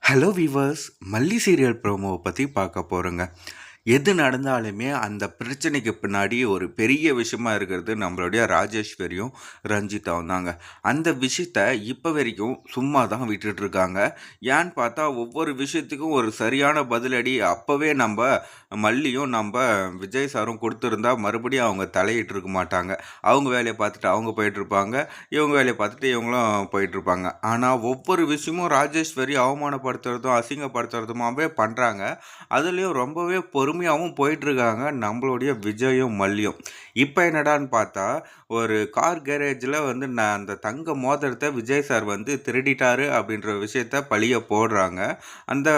Hello viewers, மல்லி serial ப்ரோமோவை பற்றி பார்க்க போகிறோங்க. எது நடந்தாலுமே அந்த பிரச்சனைக்கு பின்னாடி ஒரு பெரிய விஷயமா இருக்கிறது நம்மளுடைய ராஜேஸ்வரியும் ரஞ்சிதாவும் தாங்க. அந்த விஷயத்த இப்போ வரைக்கும் சும்மா தான் விட்டுட்டு இருக்காங்க. ஏன்னு பார்த்தா ஒவ்வொரு விஷயத்துக்கும் ஒரு சரியான பதிலடி அப்போவே நம்ம மல்லியும் நம்ம விஜய் சாரும் கொடுத்துருந்தா மறுபடியும் அவங்க தலையிட்டு இருக்க மாட்டாங்க. அவங்க வேலையை பார்த்துட்டு அவங்க போயிட்டுருப்பாங்க, இவங்க வேலையை பார்த்துட்டு இவங்களும் போயிட்டுருப்பாங்க. ஆனால் ஒவ்வொரு விஷயமும் ராஜேஸ்வரி அவமானப்படுத்துறதும் அசிங்கப்படுத்துறதுமாவே பண்ணுறாங்க. அதுலேயும் ரொம்பவே பொறுமையாகவும் போயிட்டுருக்காங்க நம்மளுடைய விஜயும் மல்லியும். இப்போ என்னடான்னு பார்த்தா ஒரு கார் கேரேஜில் வந்து நான் அந்த தங்க மோதிரத்தை விஜய் சார் வந்து திருடிட்டாரு அப்படின்ற விஷயத்த பழிய போடுறாங்க. அந்த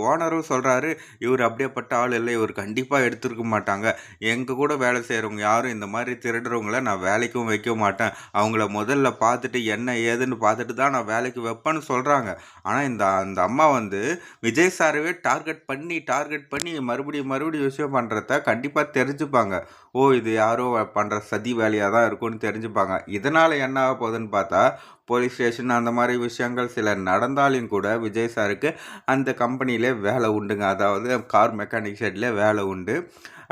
ஓனரும் சொல்கிறாரு, இவர் அப்படியேப்பட்ட ஆள் இல்லை, இவர் கண்டிப்பாக எடுத்துருக்க மாட்டாங்க. எங்கள் கூட வேலை செய்கிறவங்க யாரும் இந்த மாதிரி திருடுறவங்கள நான் வேலைக்கும் வைக்க மாட்டேன். அவங்கள முதல்ல பார்த்துட்டு என்ன ஏதுன்னு பார்த்துட்டு தான் நான் வேலைக்கு வைப்பேன்னு சொல்கிறாங்க. ஆனால் அந்த அம்மா வந்து விஜய் சாரவே டார்கெட் பண்ணி மறுபடியும் விஷயம் பண்ணுறத கண்டிப்பாக தெரிஞ்சுப்பாங்க. ஓ, இது யாரோ பண்ணுற சதி வேலையாக தான் இருக்கும்னு தெரிஞ்சுப்பாங்க. இதனால் என்ன ஆக போகுதுன்னு பார்த்தா போலீஸ் ஸ்டேஷன் அந்த மாதிரி விஷயங்கள் சில நடந்தாலும் கூட விஜய் சாருக்கு அந்த கம்பெனியிலே வேலை உண்டுங்க. அதாவது கார் மெக்கானிக் ஷெட்லேயே வேலை உண்டு.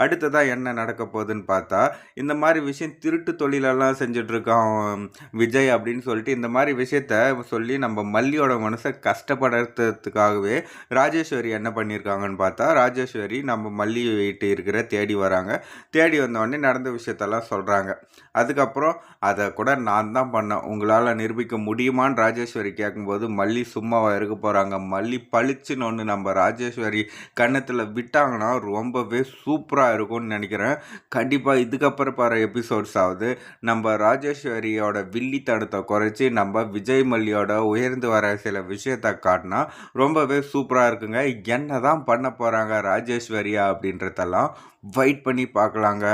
அடுத்ததாக என்ன நடக்க போகுதுன்னு பார்த்தா இந்த மாதிரி விஷயம் திருட்டு தொழிலெல்லாம் செஞ்சிட்ருக்கான் விஜய் அப்படின்னு சொல்லிட்டு இந்த மாதிரி விஷயத்த சொல்லி நம்ம மல்லியோட மனசை கஷ்டப்படுறதுக்காகவே ராஜேஸ்வரி என்ன பண்ணியிருக்காங்கன்னு பார்த்தா ராஜேஸ்வரி நம்ம மல்லி வீட்டு இருக்கிற தேடி வராங்க. தேடி வந்தோடனே நடந்த விஷயத்தெல்லாம் சொல்கிறாங்க. அதுக்கப்புறம் அதை கூட நான் தான் பண்ணேன், உங்களால் நிரூபிக்க முடியுமான்னு ராஜேஸ்வரி கேட்கும்போது மல்லி சும்மாவாக இருக்க போகிறாங்க. மல்லி பளிச்சுன்னு ஒன்று நம்ம ராஜேஸ்வரி கன்னத்தில் விட்டாங்கன்னா ரொம்பவே சூப்பராக இருக்கும்னு நினைக்கிறேன். கண்டிப்பாக இதுக்கப்புறம் பாரு எபிசோட்ஸ் ஆகுது நம்ம ராஜேஸ்வரியோட வில்லித்தனத்தை குறைச்சி நம்ம விஜய் மல்லியோட உயர்ந்து வர சில விஷயத்தை காட்டினா ரொம்பவே சூப்பராக இருக்குங்க. என்ன தான் பண்ண போகிறாங்க ராஜேஸ்வரியா அப்படின்றதெல்லாம் வெயிட் பண்ணி பார்க்கலாங்க.